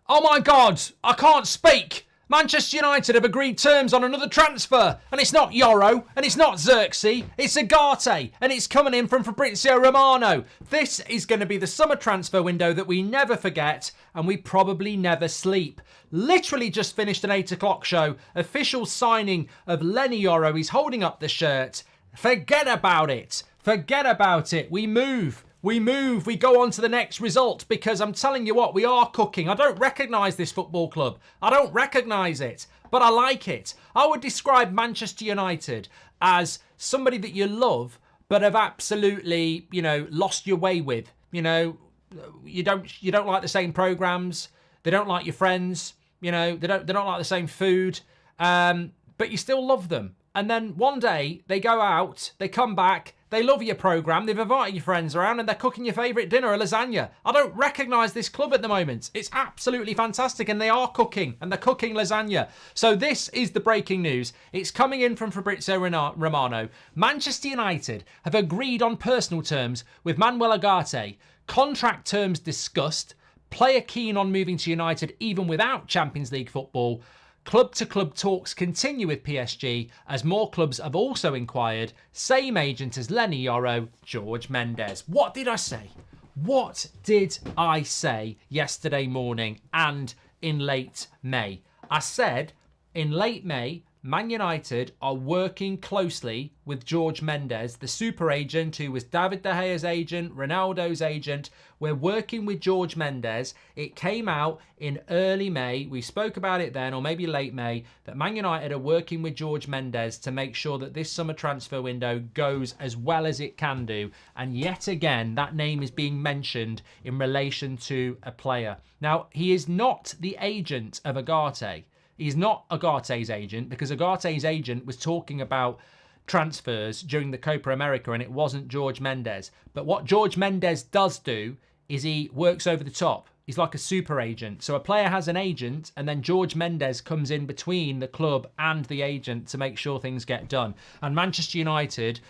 Oh my God, I can't speak. Manchester United have agreed terms on another transfer, and it's not Yoro, and it's not Xerxes, it's UGARTE, and it's coming in from Fabrizio Romano. This is going to be the summer transfer window that we never forget, and we probably never sleep. Literally just finished an 8 o'clock show, official signing of Lenny Yoro. He's holding up the shirt. Forget about it. Forget about it. We move. We go on to the next result, because I'm telling you what, we are cooking. I don't recognise this football club. I don't recognise it, but I like it. I would describe Manchester United as somebody that you love, but have absolutely, lost your way with. You don't like the same programmes. They don't like your friends. They don't like the same food, but you still love them. And then one day they go out, they come back, they love your programme, they've invited your friends around, and they're cooking your favourite dinner, a lasagna. I don't recognise this club at the moment. It's absolutely fantastic, and they are cooking, and they're cooking lasagna. So this is the breaking news. It's coming in from Fabrizio Romano. Manchester United have agreed on personal terms with Manuel Ugarte. Contract terms discussed. Player keen on moving to United even without Champions League football. Club-to-club talks continue with PSG as more clubs have also inquired. Same agent as Lenny Yoro, George Mendes. What did I say? What did I say yesterday morning and in late May? I said in late May, Man United are working closely with George Mendes, the super agent who was David De Gea's agent, Ronaldo's agent. We're working with George Mendes. It came out in early May. We spoke about it then, or maybe late May, that Man United are working with George Mendes to make sure that this summer transfer window goes as well as it can do. And yet again, that name is being mentioned in relation to a player. Now, he is not the agent of Ugarte. He's not Ugarte's agent, because Ugarte's agent was talking about transfers during the Copa America, and it wasn't George Mendes. But what George Mendes does do is he works over the top. He's like a super agent. So a player has an agent, and then George Mendes comes in between the club and the agent to make sure things get done. And Manchester United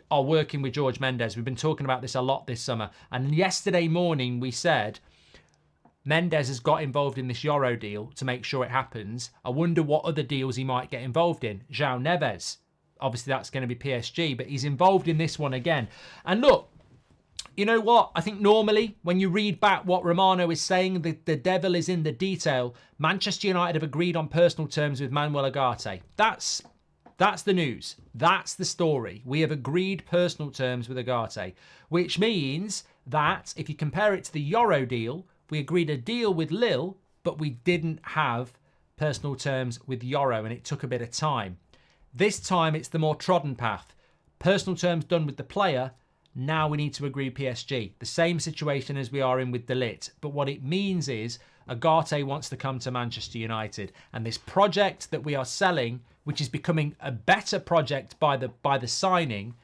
are working with George Mendes. We've been talking about this a lot this summer. And yesterday morning we said Mendes has got involved in this Yoro deal to make sure it happens. I wonder what other deals he might get involved in. João Neves. Obviously, that's going to be PSG, but he's involved in this one again. And look, you know what? I think normally when you read back what Romano is saying, the devil is in the detail. Manchester United have agreed on personal terms with Manuel Ugarte. That's the news. That's the story. We have agreed personal terms with Ugarte, which means that if you compare it to the Yoro deal, we agreed a deal with Lille, but we didn't have personal terms with Yoro, and it took a bit of time. This time, it's the more trodden path. Personal terms done with the player. Now we need to agree PSG. The same situation as we are in with De Ligt. But what it means is Ugarte wants to come to Manchester United. And this project that we are selling, which is becoming a better project by the signing,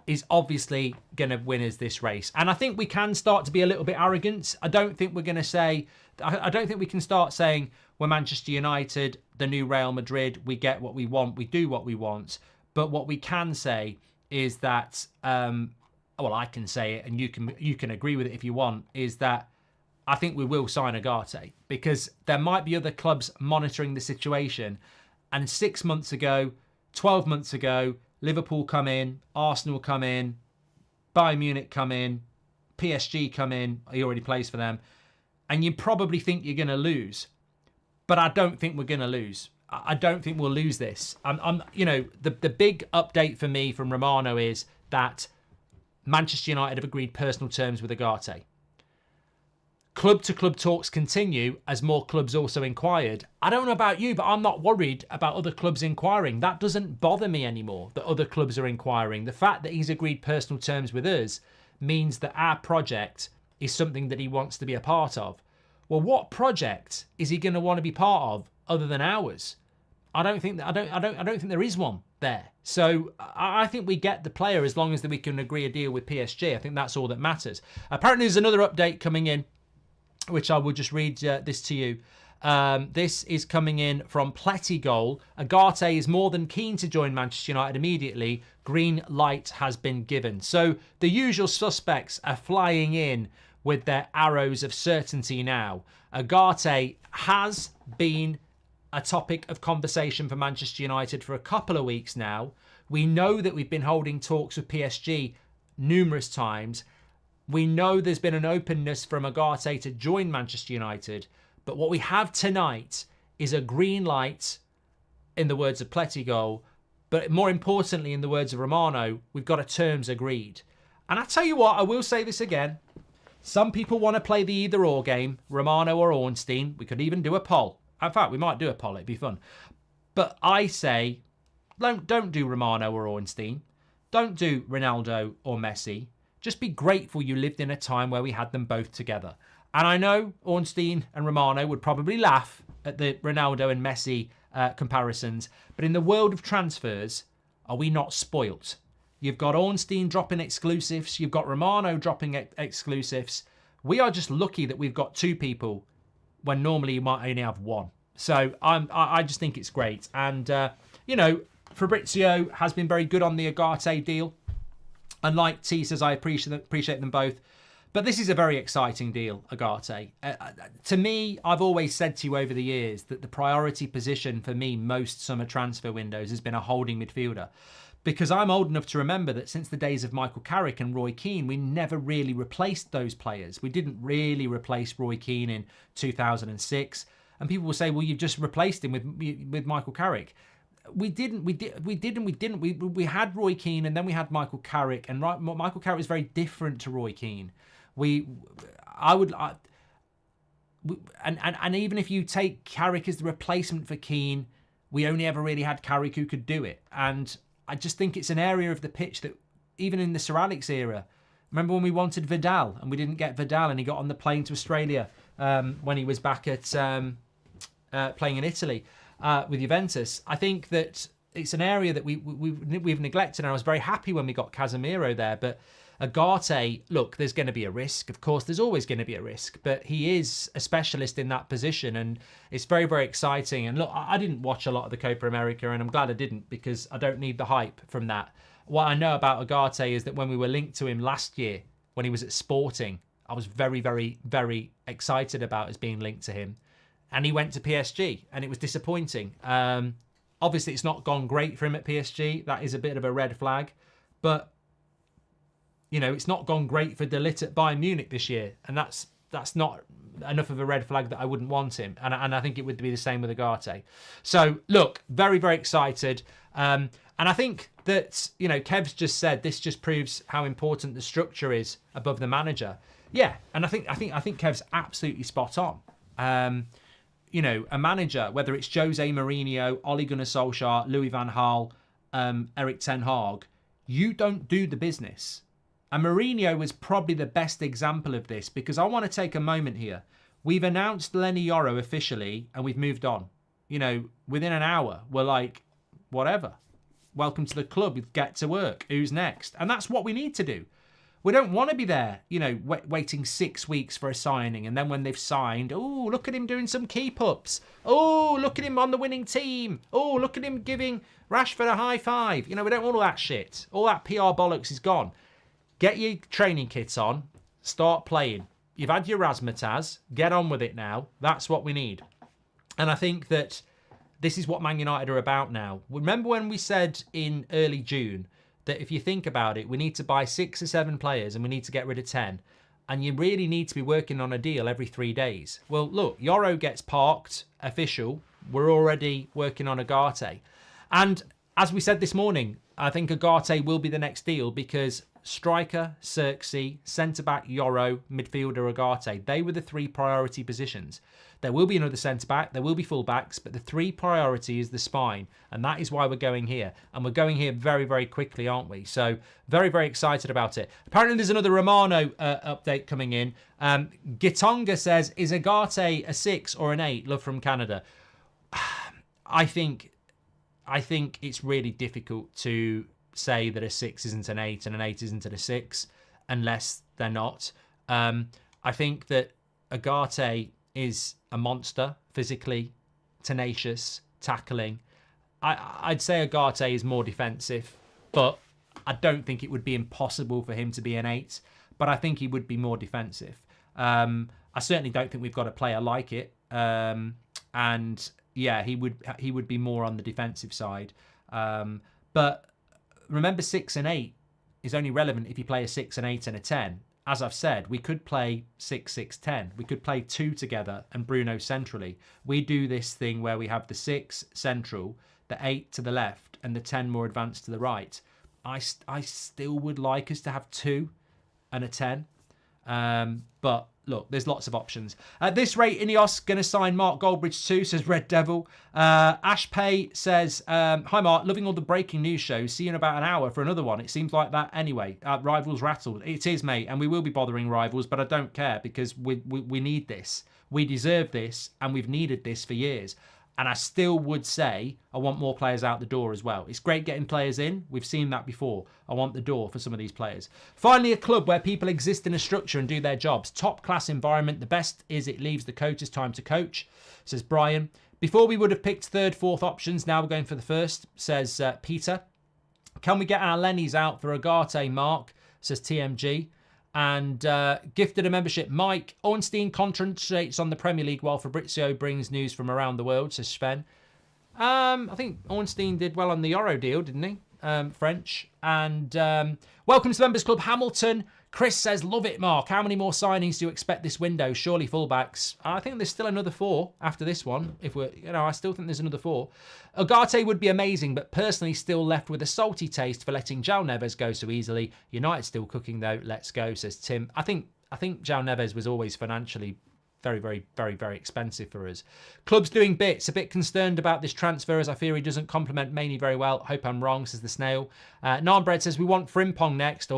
is obviously going to win us this race. And I think we can start to be a little bit arrogant. I don't think we're going to say, I don't think we can start saying we're Manchester United, the new Real Madrid, we get what we want, we do what we want. But what we can say is that, well, I can say it and you can agree with it if you want, is that I think we will sign Ugarte, because there might be other clubs monitoring the situation. And 6 months ago, 12 months ago, Liverpool come in, Arsenal come in, Bayern Munich come in, PSG come in. He already plays for them. And you probably think you're going to lose. But I don't think we're going to lose. I don't think we'll lose this. The big update for me from Romano is that Manchester United have agreed personal terms with Ugarte. Club-to-club talks continue as more clubs also inquired. I don't know about you, but I'm not worried about other clubs inquiring. That doesn't bother me anymore, that other clubs are inquiring. The fact that he's agreed personal terms with us means that our project is something that he wants to be a part of. Well, what project is he going to want to be part of other than ours? I don't think there is one there. So I think we get the player as long as we can agree a deal with PSG. I think that's all that matters. Apparently, there's another update coming in, which I will just read this to you. This is coming in from Pletty-Goal. Ugarte is more than keen to join Manchester United immediately. Green light has been given. So the usual suspects are flying in with their arrows of certainty now. UGARTE has been a topic of conversation for Manchester United for a couple of weeks now. We know that we've been holding talks with PSG numerous times. We know there's been an openness from UGARTE to join Manchester United. But what we have tonight is a green light, in the words of Pletigol, but more importantly, in the words of Romano, we've got a terms agreed. And I tell you what, I will say this again. Some people want to play the either-or game, Romano or Ornstein. We could even do a poll. In fact, we might do a poll. It'd be fun. But I say, don't do Romano or Ornstein. Don't do Ronaldo or Messi. Just be grateful you lived in a time where we had them both together. And I know Ornstein and Romano would probably laugh at the Ronaldo and Messi comparisons. But in the world of transfers, are we not spoilt? You've got Ornstein dropping exclusives. You've got Romano dropping exclusives. We are just lucky that we've got two people when normally you might only have one. So I just think it's great. And, Fabrizio has been very good on the UGARTE deal. And like T says, I appreciate them both. But this is a very exciting deal, UGARTE. To me, I've always said to you over the years that the priority position for me most summer transfer windows has been a holding midfielder. Because I'm old enough to remember that since the days of Michael Carrick and Roy Keane, we never really replaced those players. We didn't really replace Roy Keane in 2006. And people will say, well, you've just replaced him with Michael Carrick. We didn't. We had Roy Keane and then we had Michael Carrick. And Michael Carrick was very different to Roy Keane. And even if you take Carrick as the replacement for Keane, we only ever really had Carrick who could do it. And I just think it's an area of the pitch that, even in the Sir Alex era, remember when we wanted Vidal and we didn't get Vidal and he got on the plane to Australia when he was back at playing in Italy with Juventus. I think that it's an area that we've neglected, and I was very happy when we got Casemiro there. But UGARTE, look, there's going to be a risk. Of course, there's always going to be a risk, but he is a specialist in that position, and it's very, very exciting. And look, I didn't watch a lot of the Copa America, and I'm glad I didn't, because I don't need the hype from that. What I know about UGARTE is that when we were linked to him last year, when he was at Sporting, I was very, very, very excited about us being linked to him. And he went to PSG, and it was disappointing. Obviously, it's not gone great for him at PSG. That is a bit of a red flag. But it's not gone great for De Ligt at Bayern Munich this year, and that's not enough of a red flag that I wouldn't want him. And I think it would be the same with UGARTE. So look, very, very excited. And I think that Kev's just said this just proves how important the structure is above the manager. Yeah, and I think Kev's absolutely spot on. A manager, whether it's Jose Mourinho, Ole Gunnar Solskjaer, Louis van Gaal, Erik ten Hag, you don't do the business. And Mourinho was probably the best example of this, because I want to take a moment here. We've announced Lenny Yoro officially and we've moved on. Within an hour, we're like, whatever. Welcome to the club. Get to work. Who's next? And that's what we need to do. We don't want to be there, waiting 6 weeks for a signing. And then when they've signed, oh, look at him doing some keep-ups. Oh, look at him on the winning team. Oh, look at him giving Rashford a high five. We don't want all that shit. All that PR bollocks is gone. Get your training kits on. Start playing. You've had your razzmatazz. Get on with it now. That's what we need. And I think that this is what Man United are about now. Remember when we said in early June that if you think about it, we need to buy 6 or 7 players and we need to get rid of 10. And you really need to be working on a deal every 3 days. Well, look, Yoro gets parked, official. We're already working on UGARTE. And as we said this morning, I think UGARTE will be the next deal, because striker, Xerxes, centre-back, Yoro, midfielder, UGARTE. They were the 3 priority positions. There will be another centre-back, there will be full-backs, but the 3 priority is the spine, and that is why we're going here. And we're going here very, very quickly, aren't we? So very, very excited about it. Apparently there's another Romano update coming in. Gitonga says, is UGARTE a 6 or an 8? Love from Canada. I think it's really difficult to say that a 6 isn't an 8 and an 8 isn't a 6 unless they're not. I think that UGARTE is a monster, physically, tenacious, tackling. I'd say UGARTE is more defensive, but I don't think it would be impossible for him to be an 8, but I think he would be more defensive. I certainly don't think we've got a player like it. And yeah, he would be more on the defensive side. But remember, 6 and 8 is only relevant if you play a 6 and 8 and a 10. As I've said, we could play 6-6-10. We could play 2 together and Bruno centrally. We do this thing where we have the 6 central, the 8 to the left, and the 10 more advanced to the right. I still would like us to have 2 and a 10. But look, there's lots of options. At this rate, Ineos going to sign Mark Goldbridge too, says Red Devil. Ash Pay says, hi Mark, loving all the breaking news shows. See you in about an hour for another one. It seems like that anyway. Rivals rattled. It is, mate, and we will be bothering Rivals, but I don't care because we need this. We deserve this, and we've needed this for years. And I still would say I want more players out the door as well. It's great getting players in. We've seen that before. I want the door for some of these players. Finally, a club where people exist in a structure and do their jobs. Top class environment. The best is it leaves the coaches time to coach, says Brian. Before we would have picked third, fourth options. Now we're going for the first, says Peter. Can we get our Lennies out for Ugarte, Mark, says TMG. And gifted a membership, Mike. Ornstein concentrates on the Premier League while Fabrizio brings news from around the world, says Sven. I think Ornstein did well on the Euro deal, didn't he? French. And welcome to the Members Club, Hamilton. Chris says, love it, Mark. How many more signings do you expect this window? Surely fullbacks. I think there's still another 4 after this one. I still think there's another 4. Ugarte would be amazing, but personally still left with a salty taste for letting João Neves go so easily. United still cooking though. Let's go, says Tim. I think João Neves was always financially very, very, very, very expensive for us. Club's doing bits. A bit concerned about this transfer as I fear he doesn't complement Mainey very well. Hope I'm wrong, says the Snail. Narnbread says we want Frimpong next.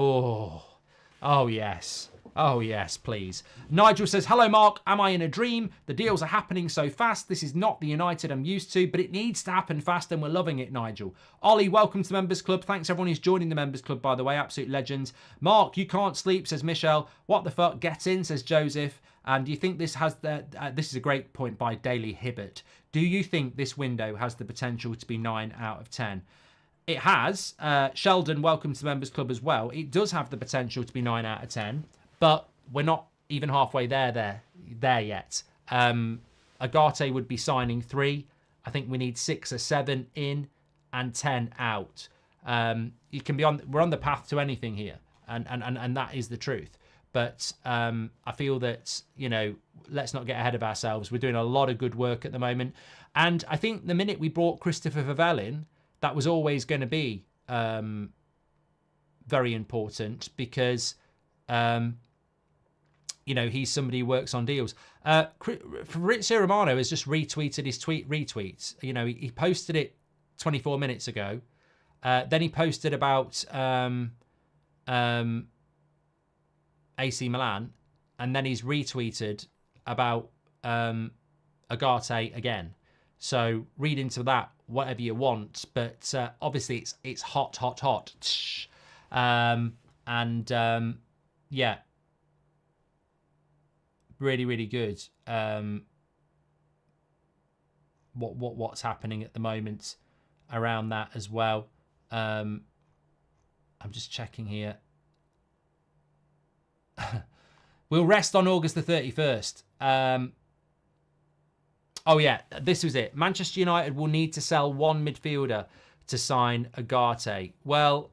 Oh, yes. Oh, yes, please. Nigel says, hello, Mark. Am I in a dream? The deals are happening so fast. This is not the United I'm used to, but it needs to happen fast and we're loving it, Nigel. Ollie, welcome to the Members Club. Thanks, everyone who's joining the Members Club, by the way. Absolute legends. Mark, you can't sleep, says Michelle. What the fuck? Get in, says Joseph. And do you think this has this is a great point by Daily Hibbert. Do you think this window has the potential to be 9 out of 10? It has. Sheldon, welcome to the Members Club as well. It does have the potential to be 9 out of 10, but we're not even halfway there yet. Ugarte would be signing 3. I think we need 6 or 7 in and 10 out. You can be we're on the path to anything here, and that is the truth. But I feel that, let's not get ahead of ourselves. We're doing a lot of good work at the moment. And I think the minute we brought Christopher Vavell in, that was always going to be very important because, he's somebody who works on deals. Fabrizio Romano has just retweeted his retweets. He posted it 24 minutes ago. Then he posted about AC Milan, and then he's retweeted about Ugarte again. So read into that whatever you want, but obviously it's hot. Yeah, really, really good. What's happening at the moment around that as well. I'm just checking here. We'll rest on August the 31st. Oh, yeah, this was it. Manchester United will need to sell one midfielder to sign Ugarte. Well,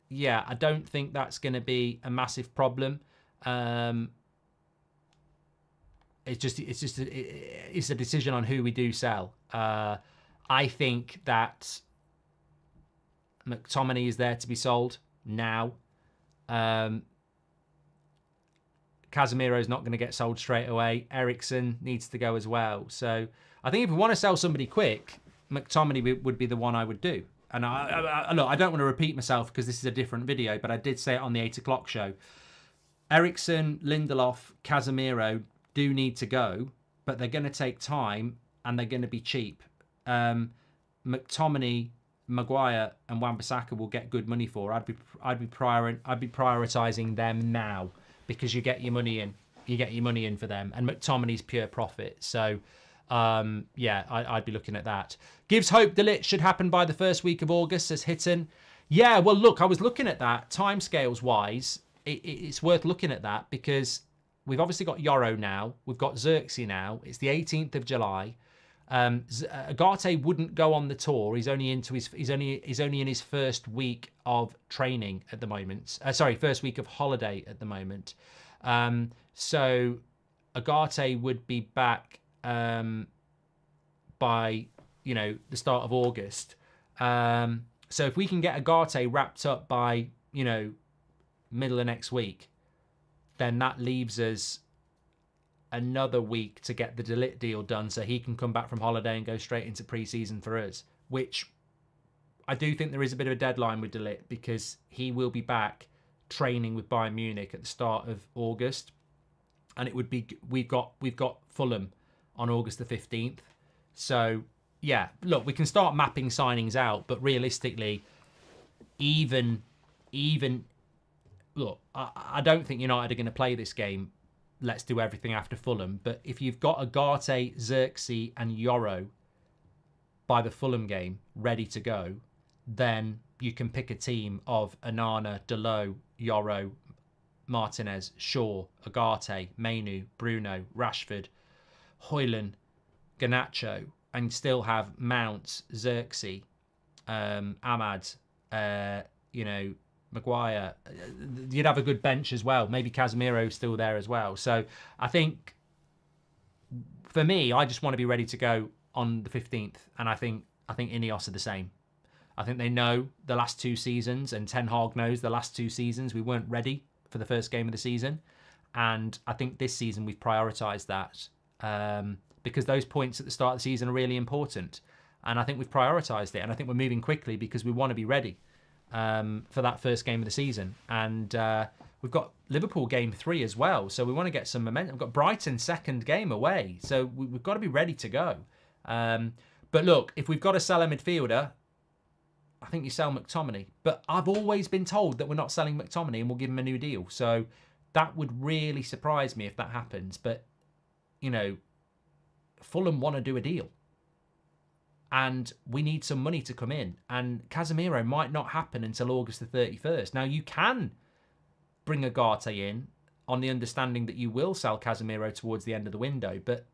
yeah, I don't think that's going to be a massive problem. It's a decision on who we do sell. I think that McTominay is there to be sold now. Casemiro's not going to get sold straight away. Eriksen needs to go as well. So I think if we want to sell somebody quick, McTominay would be the one I would do. And look, I don't want to repeat myself because this is a different video, but I did say it on the 8 o'clock show. Eriksen, Lindelof, Casemiro do need to go, but they're going to take time and they're going to be cheap. McTominay, Maguire, and Wan-Bissaka will get good money for. I'd be prioritizing them now. Because you get your money in. You get your money in for them. And McTominay's pure profit. So, yeah, I'd be looking at that. Gives hope De Ligt should happen by the first week of August, says Hitton. Yeah, well, look, I was looking at that. Timescales-wise, it's worth looking at that because we've obviously got Yoro now. We've got Xerxes now. It's the 18th of July. UGARTE wouldn't go on the tour. He's only in his first week of training at the moment. First week of holiday at the moment. So UGARTE would be back by the start of August. So if we can get UGARTE wrapped up by middle of next week, then that leaves us another week to get the De Ligt deal done, so he can come back from holiday and go straight into pre-season for us, which I do think there is a bit of a deadline with De Ligt, because he will be back training with Bayern Munich at the start of August, and it would be we've got Fulham on August the 15th. So yeah, look, we can start mapping signings out, but realistically, even look, I don't think United are going to play this game. Let's do everything after Fulham. But if you've got UGARTE, Xerxes and Yoro by the Fulham game ready to go, then you can pick a team of Onana, Dalot, Yoro, Martinez, Shaw, UGARTE, Mainu, Bruno, Rashford, Højlund, Garnacho, and still have Mount, Xerxes, Ahmad, Maguire. You'd have a good bench as well. Maybe Casemiro's still there as well. So I think, for me, I just want to be ready to go on the 15th. And I think Ineos are the same. I think they know the last two seasons, and Ten Hag knows the last two seasons we weren't ready for the first game of the season. And I think this season we've prioritised that because those points at the start of the season are really important. And I think we've prioritised it. And I think we're moving quickly because we want to be ready for that first game of the season. And we've got Liverpool game 3 as well, so we want to get some momentum. We've got Brighton second game away, so we've got to be ready to go. But look, if we've got to sell a midfielder, I think you sell McTominay. But I've always been told that we're not selling McTominay and we'll give him a new deal. So that would really surprise me if that happens. But, Fulham want to do a deal. And we need some money to come in. And Casemiro might not happen until August the 31st. Now, you can bring UGARTE in on the understanding that you will sell Casemiro towards the end of the window. But,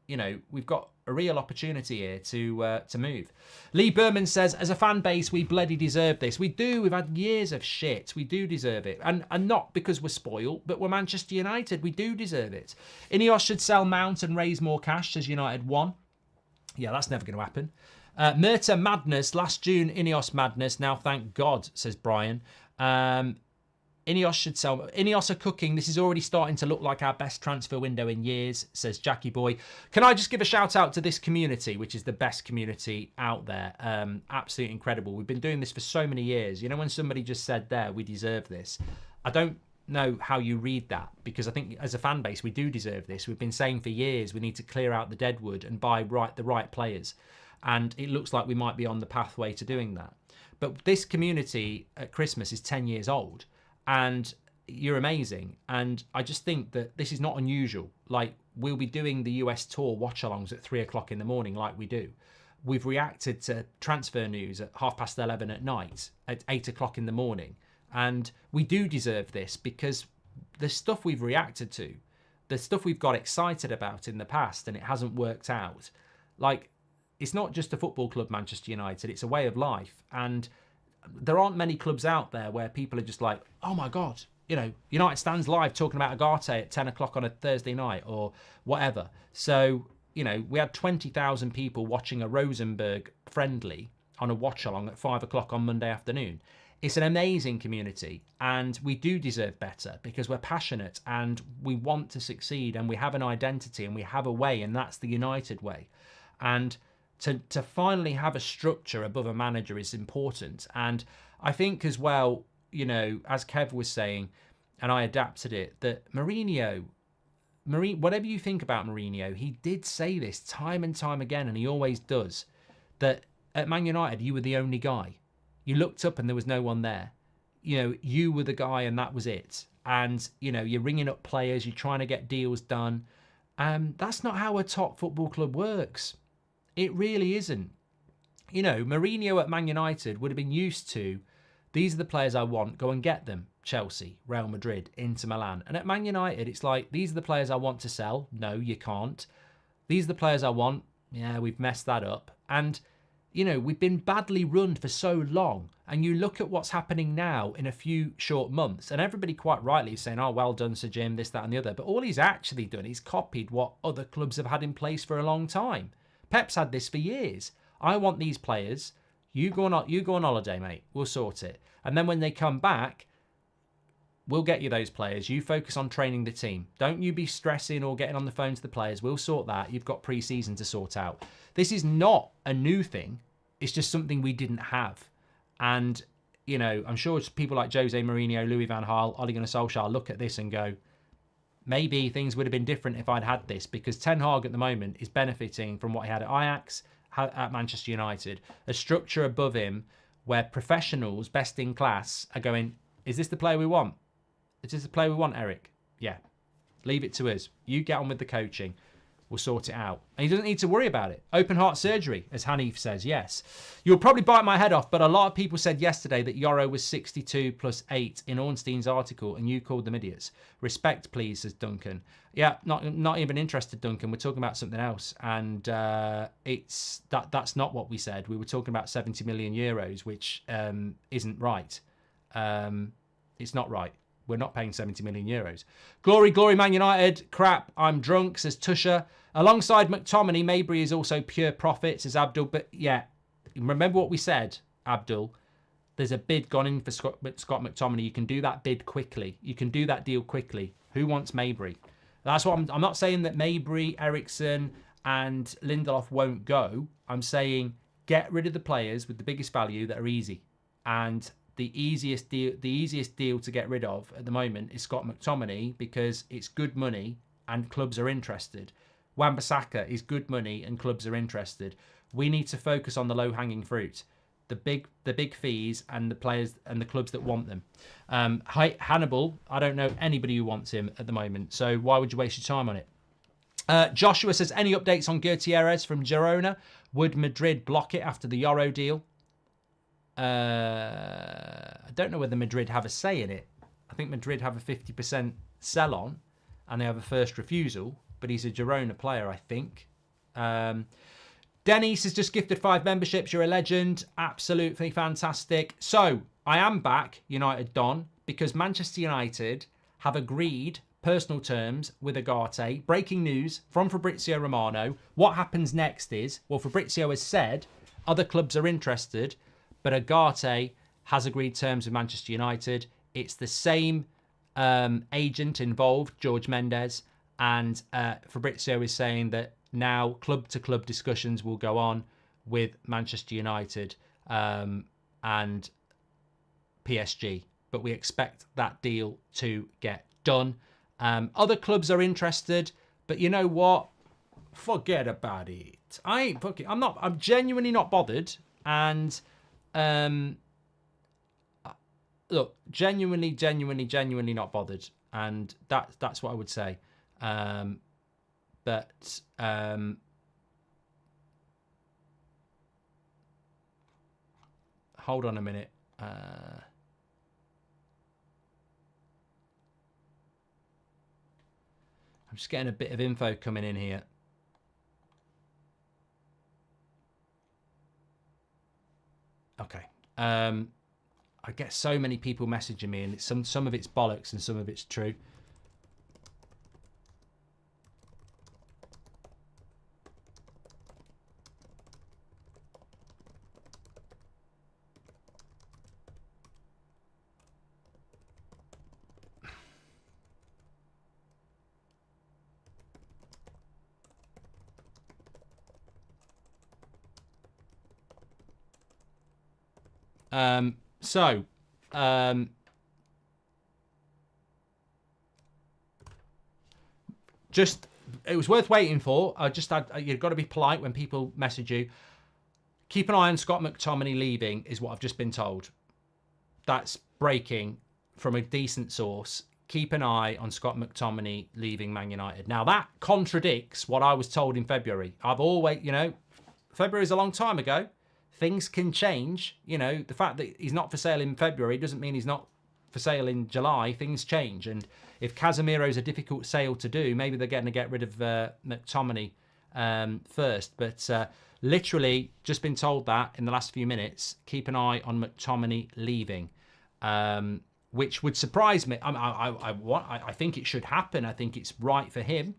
we've got a real opportunity here to move. Lee Berman says, as a fan base, we bloody deserve this. We do. We've had years of shit. We do deserve it. And not because we're spoiled, but we're Manchester United. We do deserve it. Ineos should sell Mount and raise more cash, says United 1. Yeah, that's never going to happen. Murta Madness, last June, Ineos Madness. Now, thank God, says Brian. Ineos should sell. Ineos are cooking. This is already starting to look like our best transfer window in years, says Jackie Boy. Can I just give a shout out to this community, which is the best community out there? Absolutely incredible. We've been doing this for so many years. When somebody just said there, we deserve this. I don't know how you read that, because I think as a fan base, we do deserve this. We've been saying for years we need to clear out the deadwood and buy the right players. And it looks like we might be on the pathway to doing that. But this community at Christmas is 10 years old. And you're amazing. And I just think that this is not unusual. Like, we'll be doing the US tour watch-alongs at 3 o'clock in the morning like we do. We've reacted to transfer news at 11:30 at night, at 8 o'clock in the morning. And we do deserve this, because the stuff we've reacted to, the stuff we've got excited about in the past and it hasn't worked out, like, it's not just a football club, Manchester United, it's a way of life. And there aren't many clubs out there where people are just like, oh my God, United stands live talking about UGARTE at 10 o'clock on a Thursday night or whatever. So, we had 20,000 people watching a Rosenborg friendly on a watch along at 5 o'clock on Monday afternoon. It's an amazing community, and we do deserve better because we're passionate and we want to succeed, and we have an identity and we have a way, and that's the United way. And to finally have a structure above a manager is important. And I think as well, as Kev was saying, and I adapted it, that Mourinho, whatever you think about Mourinho, he did say this time and time again, and he always does, that at Man United, you were the only guy. You looked up and there was no one there. You were the guy and that was it. And, you're ringing up players, you're trying to get deals done. That's not how a top football club works. It really isn't. Mourinho at Man United would have been used to, these are the players I want, go and get them. Chelsea, Real Madrid, Inter Milan. And at Man United, it's like, these are the players I want to sell. No, you can't. These are the players I want. Yeah, we've messed that up. And, you know, we've been badly run for so long. And you look at what's happening now in a few short months, and everybody quite rightly is saying, oh, well done, Sir Jim, this, that, and the other. But all he's actually done is copied what other clubs have had in place for a long time. Pep's had this for years. I want these players. You go on holiday, mate. We'll sort it. And then when they come back, we'll get you those players. You focus on training the team. Don't you be stressing or getting on the phone to the players. We'll sort that. You've got pre-season to sort out. This is not a new thing. It's just something we didn't have. And, you know, I'm sure people like Jose Mourinho, Louis van Gaal, Ole Gunnar Solskjaer look at this and go, maybe things would have been different if I'd had this, because Ten Hag at the moment is benefiting from what he had at Ajax, at Manchester United, a structure above him where professionals, best in class, are going, is this the player we want? Is this the player we want, Eric? Yeah. Leave it to us. You get on with the coaching. We'll sort it out. And he doesn't need to worry about it. Open heart surgery, as Hanif says, yes. You'll probably bite my head off, but a lot of people said yesterday that Yoro was 62 plus 8 in Ornstein's article, and you called them idiots. Respect, please, says Duncan. Yeah, not even interested, Duncan. We're talking about something else. And that's not what we said. We were talking about 70 million euros, which isn't right. It's not right. We're not paying 70 million euros. Glory, glory, Man United. Crap, I'm drunk, says Tusher. Alongside McTominay, Mabry is also pure profit, says Abdul. But yeah, remember what we said, Abdul. There's a bid gone in for Scott McTominay. You can do that bid quickly. You can do that deal quickly. Who wants Mabry? That's what I'm not saying that Mabry, Eriksson, and Lindelof won't go. I'm saying get rid of the players with the biggest value that are easy. And the easiest deal to get rid of at the moment is Scott McTominay, because it's good money and clubs are interested. Wan-Bissaka is good money and clubs are interested. We need to focus on the low-hanging fruit, the big fees and the players and the clubs that want them. Hannibal, I don't know anybody who wants him at the moment, so why would you waste your time on it? Joshua says, any updates on Gutierrez from Girona? Would Madrid block it after the Euro deal? I don't know whether Madrid have a say in it. I think Madrid have a 50% sell on and they have a first refusal, but he's a Girona player, I think. Dennis has just gifted 5 memberships. You're a legend. Absolutely fantastic. So I am back, United Don, because Manchester United have agreed personal terms with UGARTE. Breaking news from Fabrizio Romano. What happens next is, well, Fabrizio has said other clubs are interested, but UGARTE has agreed terms with Manchester United. It's the same agent involved, George Mendes, and Fabrizio is saying that now club-to-club discussions will go on with Manchester United and PSG. But we expect that deal to get done. Other clubs are interested, but you know what? Forget about it. I'm genuinely not bothered. And look, genuinely not bothered, and that's what I would say. But hold on a minute. I'm just getting a bit of info coming in here. Okay. I get so many people messaging me, and it's some of it's bollocks and some of it's true. Just, it was worth waiting for. You've got to be polite when people message you. Keep an eye on Scott McTominay leaving is what I've just been told. That's breaking from a decent source. Keep an eye on Scott McTominay leaving Man United. Now that contradicts what I was told in February. I've always, February is a long time ago. Things can change. The fact that he's not for sale in February doesn't mean he's not for sale in July, things change. And if Casemiro's a difficult sale to do, maybe they're going to get rid of McTominay first. But literally just been told that in the last few minutes. Keep an eye on McTominay leaving, which would surprise me. I think it should happen. I think it's right for him.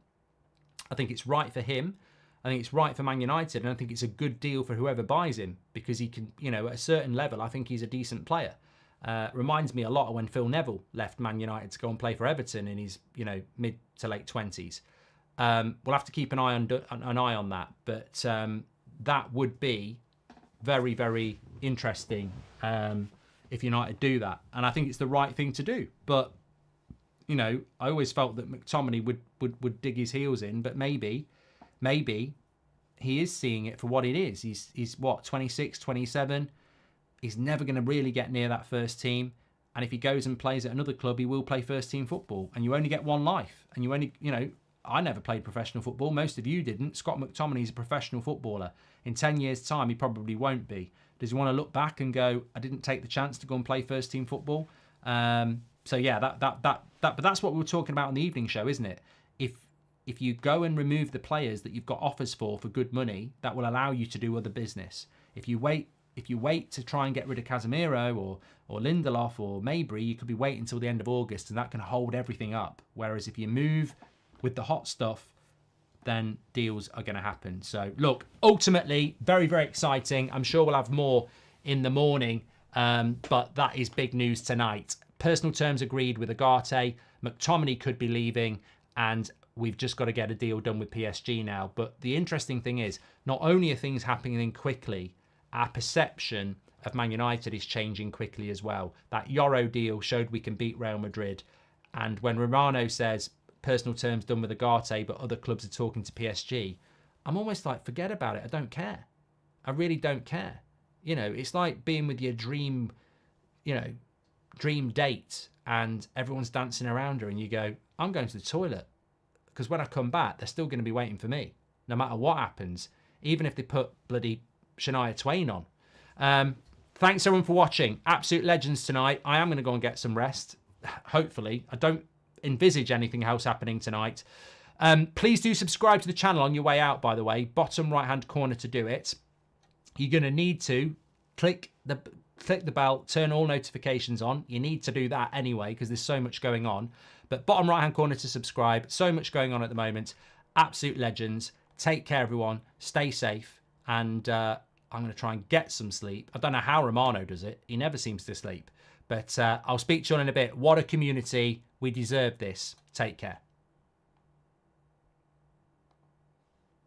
I think it's right for him. I think it's right for Man United, and I think it's a good deal for whoever buys him, because he can, at a certain level, I think he's a decent player. Reminds me a lot of when Phil Neville left Man United to go and play for Everton in his, mid to late 20s. We'll have to keep an eye on that, but that would be very, very interesting if United do that, and I think it's the right thing to do. But I always felt that McTominay would dig his heels in, but maybe he is seeing it for what it is. He's what, 26, 27. He's never going to really get near that first team. And if he goes and plays at another club, he will play first team football. And you only get one life. And you only, I never played professional football. Most of you didn't. Scott McTominay is a professional footballer. In 10 years' time, he probably won't be. Does he want to look back and go, I didn't take the chance to go and play first team football? So yeah, but that's what we were talking about on the evening show, isn't it? If you go and remove the players that you've got offers for good money, that will allow you to do other business. If you wait to try and get rid of Casemiro or Lindelof or Mabry, you could be waiting until the end of August, and that can hold everything up. Whereas if you move with the hot stuff, then deals are going to happen. So look, ultimately, very, very exciting. I'm sure we'll have more in the morning, but that is big news tonight. Personal terms agreed with UGARTE. McTominay could be leaving, and we've just got to get a deal done with PSG now. But the interesting thing is, not only are things happening quickly, our perception of Man United is changing quickly as well. That Euro deal showed we can beat Real Madrid. And when Romano says personal terms done with UGARTE, but other clubs are talking to PSG, I'm almost like, forget about it. I don't care. I really don't care. It's like being with your dream date, and everyone's dancing around her, and you go, I'm going to the toilet. Because when I come back, they're still going to be waiting for me, no matter what happens, even if they put bloody Shania Twain on. Thanks everyone for watching. Absolute legends tonight. I am going to go and get some rest, hopefully. I don't envisage anything else happening tonight. Please do subscribe to the channel on your way out, by the way. Bottom right-hand corner to do it. You're going to need to click the bell, turn all notifications on. You need to do that anyway, because there's so much going on. But bottom right-hand corner to subscribe. So much going on at the moment. Absolute legends. Take care, everyone. Stay safe. And I'm going to try and get some sleep. I don't know how Romano does it. He never seems to sleep. But I'll speak to you all in a bit. What a community. We deserve this. Take care.